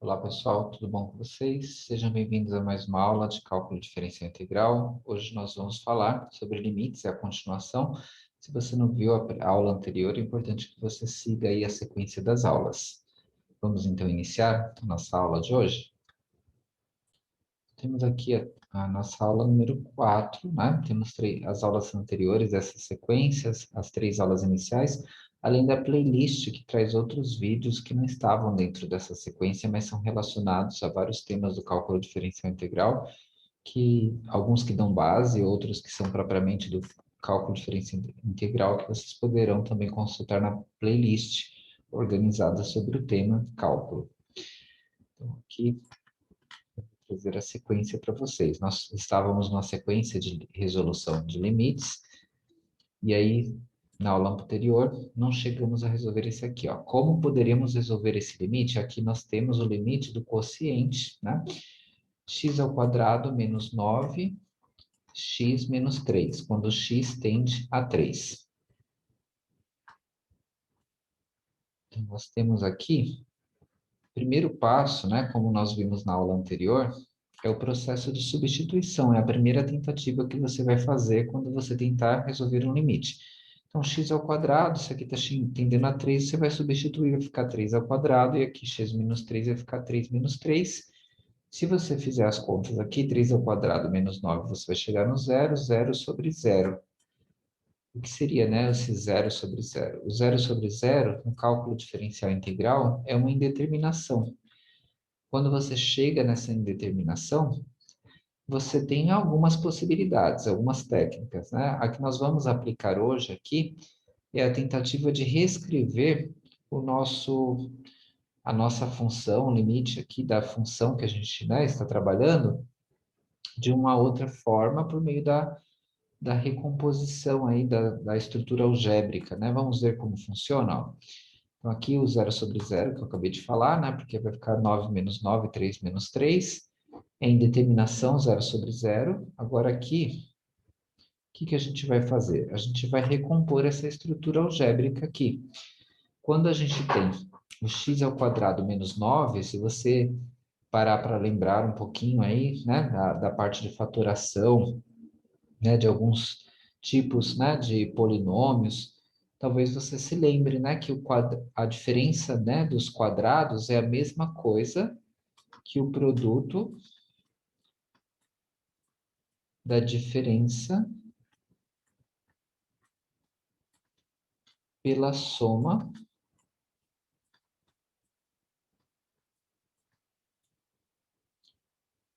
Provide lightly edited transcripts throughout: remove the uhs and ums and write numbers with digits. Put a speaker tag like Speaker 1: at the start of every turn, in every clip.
Speaker 1: Olá pessoal, tudo bom com vocês? Sejam bem-vindos a mais uma aula de cálculo diferencial integral. Hoje nós vamos falar sobre limites, é a continuação. Se você não viu a aula anterior, é importante que você siga aí a sequência das aulas. Vamos então iniciar a nossa aula de hoje? Temos aqui a nossa aula número 4, né? Temos as aulas anteriores, essas sequências, as 3 aulas iniciais, além da playlist que traz outros vídeos que não estavam dentro dessa sequência, mas são relacionados a vários temas do cálculo diferencial integral, que alguns que dão base, outros que são propriamente do cálculo diferencial integral, que vocês poderão também consultar na playlist organizada sobre o tema cálculo. Então, aqui trazer a sequência para vocês. Nós estávamos numa sequência de resolução de limites, e aí, na aula anterior, não chegamos a resolver esse aqui, ó. Como poderíamos resolver esse limite? Aqui nós temos o limite do quociente, né? X ao quadrado menos 9, x menos 3, quando x tende a 3. Então, nós temos aqui, primeiro passo, né, como nós vimos na aula anterior, é o processo de substituição, é a primeira tentativa que você vai fazer quando você tentar resolver um limite. Então, x ao quadrado, isso aqui está tendendo a 3, você vai substituir, vai ficar 3 ao quadrado, e aqui x menos 3 vai ficar 3 menos 3. Se você fizer as contas aqui, 3 ao quadrado menos 9, você vai chegar no zero, zero sobre zero. O que seria, né, esse zero sobre zero? O zero sobre zero, no cálculo diferencial integral, é uma indeterminação. Quando você chega nessa indeterminação, você tem algumas possibilidades, algumas técnicas, né? A que nós vamos aplicar hoje aqui é a tentativa de reescrever a nossa função, o limite aqui da função que a gente, né, está trabalhando, de uma outra forma por meio da recomposição aí da estrutura algébrica, né? Vamos ver como funciona, ó. Então, aqui o zero sobre zero, que eu acabei de falar, né? Porque vai ficar 9 menos 9, 3 menos 3. É indeterminação, zero sobre zero. Agora aqui, o que a gente vai fazer? A gente vai recompor essa estrutura algébrica aqui. Quando a gente tem o x ao quadrado menos 9, se você parar para lembrar um pouquinho aí, né, da parte de fatoração, né, de alguns tipos, né, de polinômios, talvez você se lembre, né, que a diferença, né, dos quadrados é a mesma coisa que o produto da diferença pela soma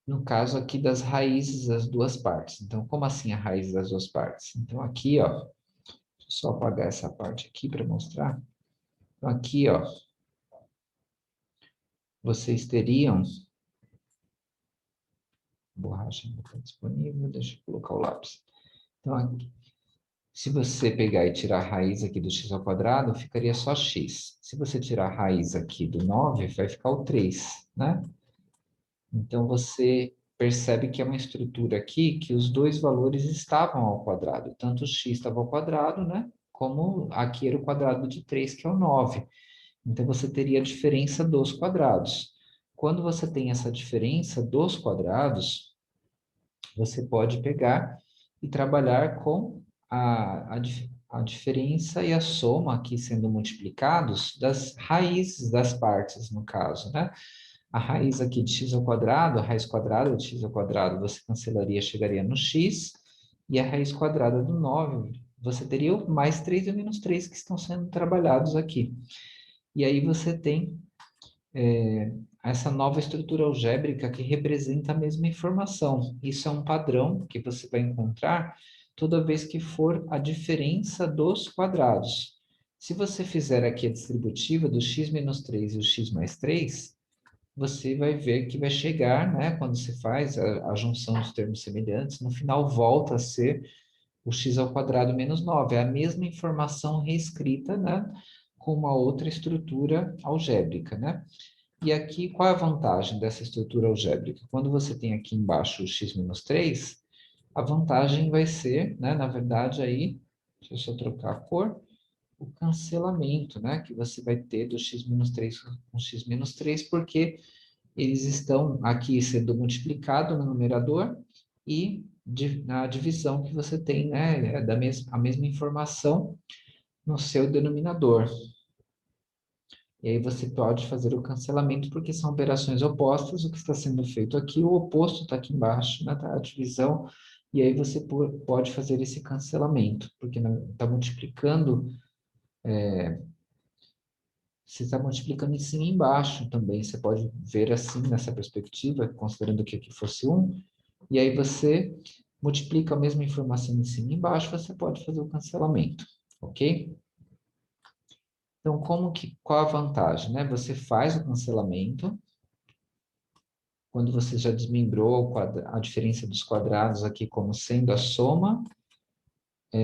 Speaker 1: no caso aqui das raízes das duas partes. Então, como assim a raiz das duas partes? Então, aqui, ó, deixa eu só apagar essa parte aqui para mostrar. Então, aqui, ó, vocês teriam, borracha não está disponível, deixa eu colocar o lápis. Então, aqui, se você pegar e tirar a raiz aqui do x ao quadrado, ficaria só x. Se você tirar a raiz aqui do 9, vai ficar o 3, né? Então, você percebe que é uma estrutura aqui que os dois valores estavam ao quadrado. Tanto o x estava ao quadrado, né? Como aqui era o quadrado de 3, que é o 9. Então, você teria a diferença dos quadrados. Quando você tem essa diferença dos quadrados, você pode pegar e trabalhar com a diferença e a soma aqui sendo multiplicados das raízes das partes, no caso, né? A raiz aqui de x ao quadrado, a raiz quadrada de x ao quadrado, você cancelaria, chegaria no x, e a raiz quadrada do 9, você teria o mais 3 e o menos 3 que estão sendo trabalhados aqui. E aí você tem essa nova estrutura algébrica que representa a mesma informação. Isso é um padrão que você vai encontrar toda vez que for a diferença dos quadrados. Se você fizer aqui a distributiva do x menos 3 e o x mais 3, você vai ver que vai chegar, né, quando se faz a junção dos termos semelhantes, no final volta a ser o x ao quadrado menos 9. É a mesma informação reescrita, né, com uma outra estrutura algébrica, né? E aqui, qual é a vantagem dessa estrutura algébrica? Quando você tem aqui embaixo o x menos 3, a vantagem vai ser, né, na verdade, aí, deixa eu só trocar a cor, o cancelamento, né, que você vai ter do x menos 3 com x menos 3, porque eles estão aqui sendo multiplicados no numerador e na divisão que você tem, né, a mesma informação no seu denominador. E aí você pode fazer o cancelamento, porque são operações opostas, o que está sendo feito aqui, o oposto está aqui embaixo, né, tá? A divisão, e aí você pode fazer esse cancelamento, porque está multiplicando, você está multiplicando em cima e embaixo também, você pode ver assim, nessa perspectiva, considerando que aqui fosse 1, e aí você multiplica a mesma informação em cima e embaixo, você pode fazer o cancelamento, ok? Então, qual a vantagem, né? Você faz o cancelamento, quando você já desmembrou a diferença dos quadrados aqui como sendo a soma,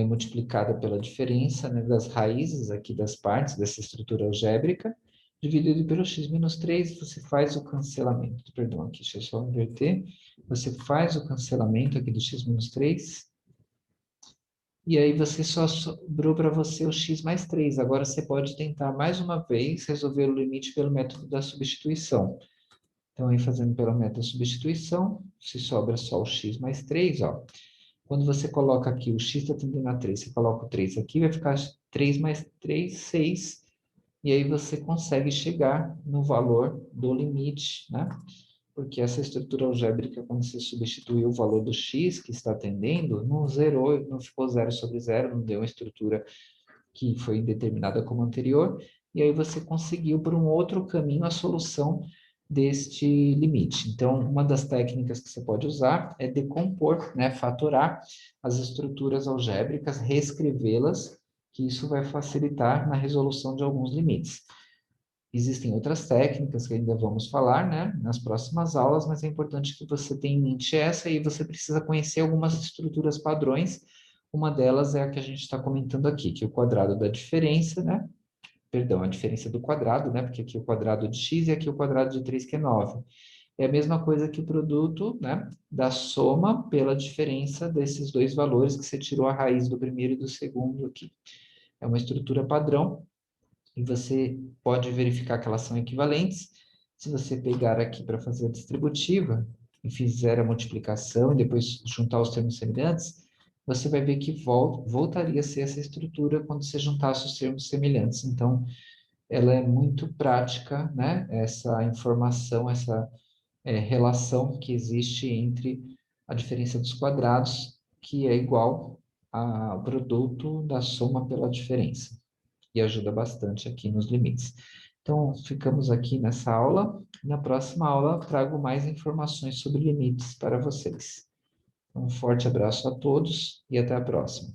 Speaker 1: multiplicada pela diferença, né, das raízes aqui das partes dessa estrutura algébrica, dividido pelo x menos 3, você faz o cancelamento. Perdão, aqui, deixa eu só inverter. Você faz o cancelamento aqui do x menos 3, e aí você só sobrou para você o x mais 3. Agora você pode tentar mais uma vez resolver o limite pelo método da substituição. Então, aí fazendo pelo método da substituição, se sobra só o x mais 3, ó. Quando você coloca aqui o x está tendendo a 3, você coloca o 3 aqui, vai ficar 3 mais 3, 6. E aí você consegue chegar no valor do limite, né? Porque essa estrutura algébrica, quando você substituiu o valor do x que está atendendo, não zerou, não ficou 0 sobre 0, não deu uma estrutura que foi determinada como anterior, e aí você conseguiu, por um outro caminho, a solução deste limite. Então, uma das técnicas que você pode usar é decompor, né, fatorar as estruturas algébricas, reescrevê-las, que isso vai facilitar na resolução de alguns limites. Existem outras técnicas que ainda vamos falar, né, nas próximas aulas, mas é importante que você tenha em mente essa e você precisa conhecer algumas estruturas padrões. Uma delas é a que a gente está comentando aqui, que é o quadrado da diferença, né? Perdão, a diferença do quadrado, né? Porque aqui é o quadrado de x e aqui é o quadrado de 3, que é 9. É a mesma coisa que o produto, né, da soma pela diferença desses dois valores que você tirou a raiz do primeiro e do segundo aqui. É uma estrutura padrão e você pode verificar que elas são equivalentes. Se você pegar aqui para fazer a distributiva e fizer a multiplicação e depois juntar os termos semelhantes, você vai ver que voltaria a ser essa estrutura quando você juntasse os termos semelhantes. Então, ela é muito prática, né? Essa informação, essa relação que existe entre a diferença dos quadrados, que é igual ao produto da soma pela diferença e ajuda bastante aqui nos limites. Então, ficamos aqui nessa aula. Na próxima aula, trago mais informações sobre limites para vocês. Um forte abraço a todos e até a próxima.